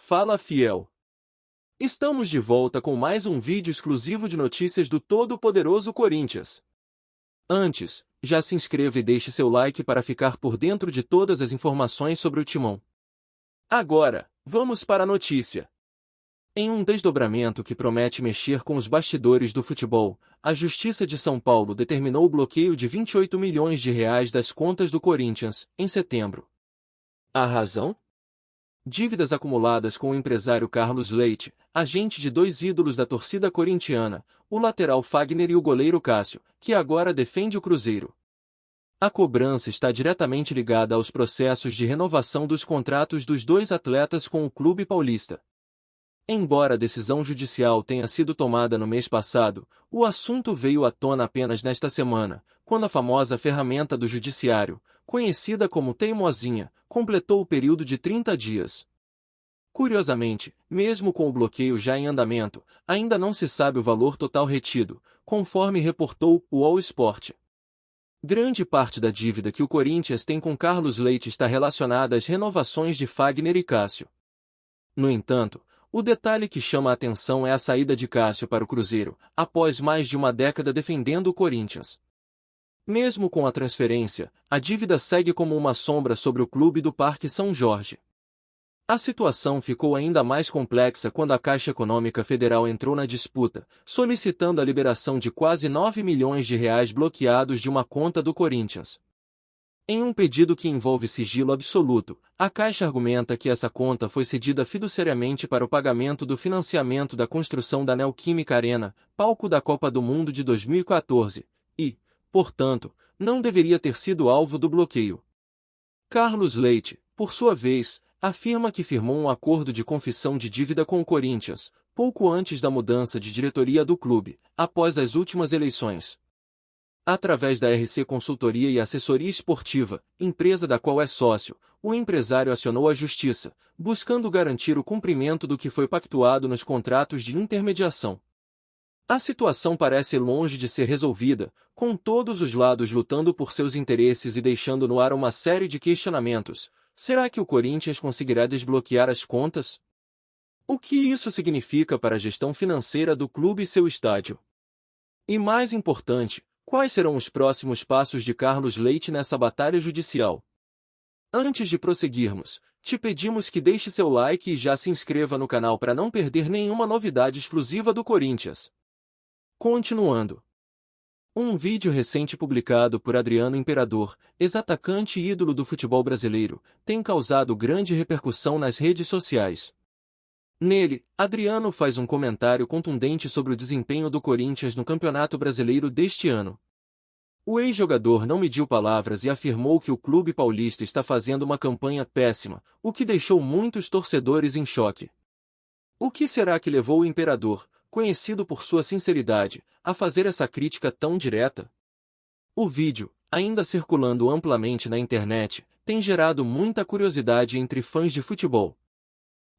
Fala fiel! Estamos de volta com mais um vídeo exclusivo de notícias do todo-poderoso Corinthians. Antes, já se inscreva e deixe seu like para ficar por dentro de todas as informações sobre o Timão. Agora, vamos para a notícia. Em um desdobramento que promete mexer com os bastidores do futebol, a Justiça de São Paulo determinou o bloqueio de 28 milhões de reais das contas do Corinthians, em setembro. A razão? Dívidas acumuladas com o empresário Carlos Leite, agente de dois ídolos da torcida corintiana, o lateral Fagner e o goleiro Cássio, que agora defende o Cruzeiro. A cobrança está diretamente ligada aos processos de renovação dos contratos dos dois atletas com o clube paulista. Embora a decisão judicial tenha sido tomada no mês passado, o assunto veio à tona apenas nesta semana, quando a famosa ferramenta do judiciário, conhecida como teimosinha, completou o período de 30 dias. Curiosamente, mesmo com o bloqueio já em andamento, ainda não se sabe o valor total retido, conforme reportou o All Sport. Grande parte da dívida que o Corinthians tem com Carlos Leite está relacionada às renovações de Fagner e Cássio. No entanto, o detalhe que chama a atenção é a saída de Cássio para o Cruzeiro, após mais de uma década defendendo o Corinthians. Mesmo com a transferência, a dívida segue como uma sombra sobre o clube do Parque São Jorge. A situação ficou ainda mais complexa quando a Caixa Econômica Federal entrou na disputa, solicitando a liberação de quase 9 milhões de reais bloqueados de uma conta do Corinthians. Em um pedido que envolve sigilo absoluto, a Caixa argumenta que essa conta foi cedida fiduciariamente para o pagamento do financiamento da construção da Neoquímica Arena, palco da Copa do Mundo de 2014, e, portanto, não deveria ter sido alvo do bloqueio. Carlos Leite, por sua vez, afirma que firmou um acordo de confissão de dívida com o Corinthians, pouco antes da mudança de diretoria do clube, após as últimas eleições. Através da RC Consultoria e Assessoria Esportiva, empresa da qual é sócio, o empresário acionou a Justiça, buscando garantir o cumprimento do que foi pactuado nos contratos de intermediação. A situação parece longe de ser resolvida, com todos os lados lutando por seus interesses e deixando no ar uma série de questionamentos. Será que o Corinthians conseguirá desbloquear as contas? O que isso significa para a gestão financeira do clube e seu estádio? E mais importante, quais serão os próximos passos de Carlos Leite nessa batalha judicial? Antes de prosseguirmos, te pedimos que deixe seu like e já se inscreva no canal para não perder nenhuma novidade exclusiva do Corinthians. Continuando. Um vídeo recente publicado por Adriano Imperador, ex-atacante e ídolo do futebol brasileiro, tem causado grande repercussão nas redes sociais. Nele, Adriano faz um comentário contundente sobre o desempenho do Corinthians no Campeonato Brasileiro deste ano. O ex-jogador não mediu palavras e afirmou que o clube paulista está fazendo uma campanha péssima, o que deixou muitos torcedores em choque. O que será que levou o Imperador, conhecido por sua sinceridade, a fazer essa crítica tão direta? O vídeo, ainda circulando amplamente na internet, tem gerado muita curiosidade entre fãs de futebol.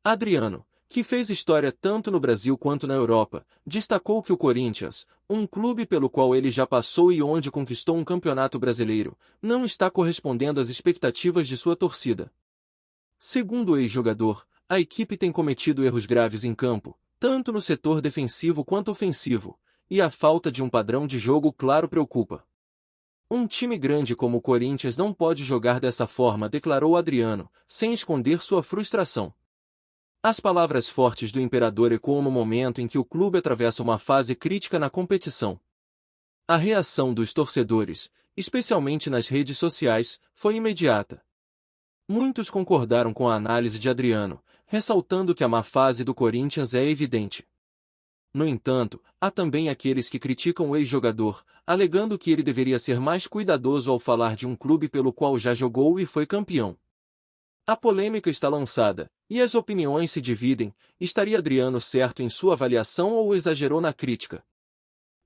Adriano, que fez história tanto no Brasil quanto na Europa, destacou que o Corinthians, um clube pelo qual ele já passou e onde conquistou um campeonato brasileiro, não está correspondendo às expectativas de sua torcida. Segundo o ex-jogador, a equipe tem cometido erros graves em campo, tanto no setor defensivo quanto ofensivo, e a falta de um padrão de jogo claro preocupa. Um time grande como o Corinthians não pode jogar dessa forma, declarou Adriano, sem esconder sua frustração. As palavras fortes do Imperador ecoam no momento em que o clube atravessa uma fase crítica na competição. A reação dos torcedores, especialmente nas redes sociais, foi imediata. Muitos concordaram com a análise de Adriano, ressaltando que a má fase do Corinthians é evidente. No entanto, há também aqueles que criticam o ex-jogador, alegando que ele deveria ser mais cuidadoso ao falar de um clube pelo qual já jogou e foi campeão. A polêmica está lançada, e as opiniões se dividem. Estaria Adriano certo em sua avaliação ou exagerou na crítica?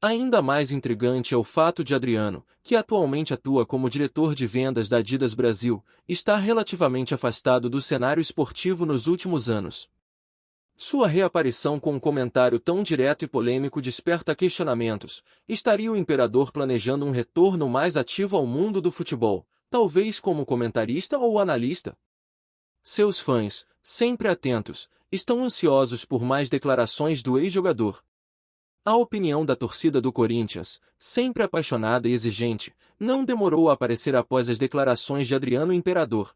Ainda mais intrigante é o fato de Adriano, que atualmente atua como diretor de vendas da Adidas Brasil, estar relativamente afastado do cenário esportivo nos últimos anos. Sua reaparição com um comentário tão direto e polêmico desperta questionamentos. Estaria o Imperador planejando um retorno mais ativo ao mundo do futebol, talvez como comentarista ou analista? Seus fãs, sempre atentos, estão ansiosos por mais declarações do ex-jogador. A opinião da torcida do Corinthians, sempre apaixonada e exigente, não demorou a aparecer após as declarações de Adriano Imperador.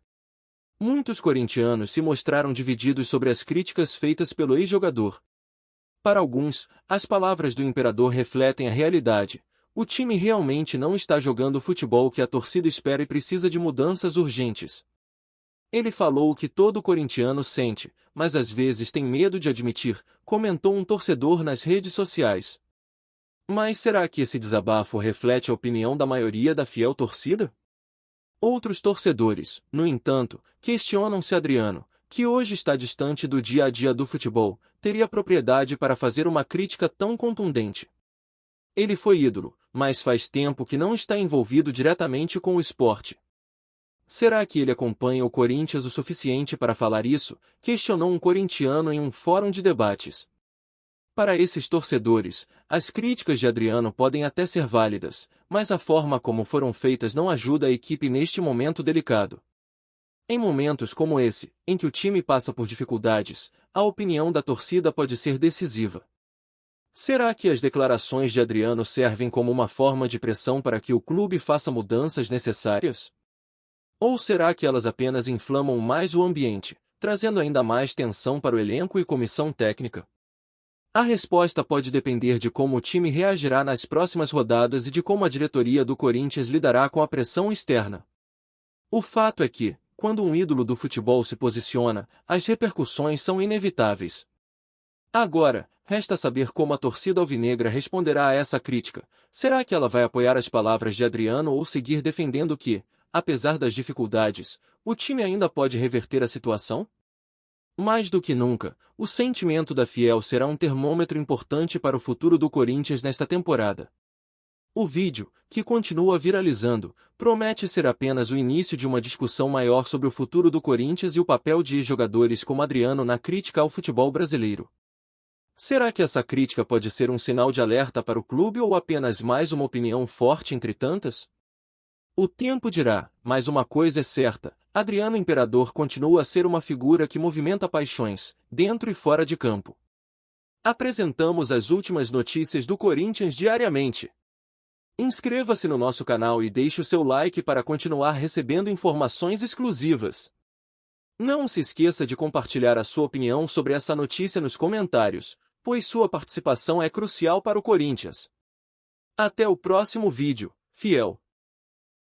Muitos corintianos se mostraram divididos sobre as críticas feitas pelo ex-jogador. Para alguns, as palavras do Imperador refletem a realidade. O time realmente não está jogando o futebol que a torcida espera e precisa de mudanças urgentes. Ele falou o que todo corintiano sente, mas às vezes tem medo de admitir, comentou um torcedor nas redes sociais. Mas será que esse desabafo reflete a opinião da maioria da fiel torcida? Outros torcedores, no entanto, questionam se Adriano, que hoje está distante do dia a dia do futebol, teria propriedade para fazer uma crítica tão contundente. Ele foi ídolo, mas faz tempo que não está envolvido diretamente com o esporte. Será que ele acompanha o Corinthians o suficiente para falar isso? Questionou um corintiano em um fórum de debates. Para esses torcedores, as críticas de Adriano podem até ser válidas, mas a forma como foram feitas não ajuda a equipe neste momento delicado. Em momentos como esse, em que o time passa por dificuldades, a opinião da torcida pode ser decisiva. Será que as declarações de Adriano servem como uma forma de pressão para que o clube faça mudanças necessárias? Ou será que elas apenas inflamam mais o ambiente, trazendo ainda mais tensão para o elenco e comissão técnica? A resposta pode depender de como o time reagirá nas próximas rodadas e de como a diretoria do Corinthians lidará com a pressão externa. O fato é que, quando um ídolo do futebol se posiciona, as repercussões são inevitáveis. Agora, resta saber como a torcida alvinegra responderá a essa crítica. Será que ela vai apoiar as palavras de Adriano ou seguir defendendo que, apesar das dificuldades, o time ainda pode reverter a situação? Mais do que nunca, o sentimento da fiel será um termômetro importante para o futuro do Corinthians nesta temporada. O vídeo, que continua viralizando, promete ser apenas o início de uma discussão maior sobre o futuro do Corinthians e o papel de jogadores como Adriano na crítica ao futebol brasileiro. Será que essa crítica pode ser um sinal de alerta para o clube ou apenas mais uma opinião forte entre tantas? O tempo dirá, mas uma coisa é certa, Adriano Imperador continua a ser uma figura que movimenta paixões, dentro e fora de campo. Apresentamos as últimas notícias do Corinthians diariamente. Inscreva-se no nosso canal e deixe o seu like para continuar recebendo informações exclusivas. Não se esqueça de compartilhar a sua opinião sobre essa notícia nos comentários, pois sua participação é crucial para o Corinthians. Até o próximo vídeo, fiel!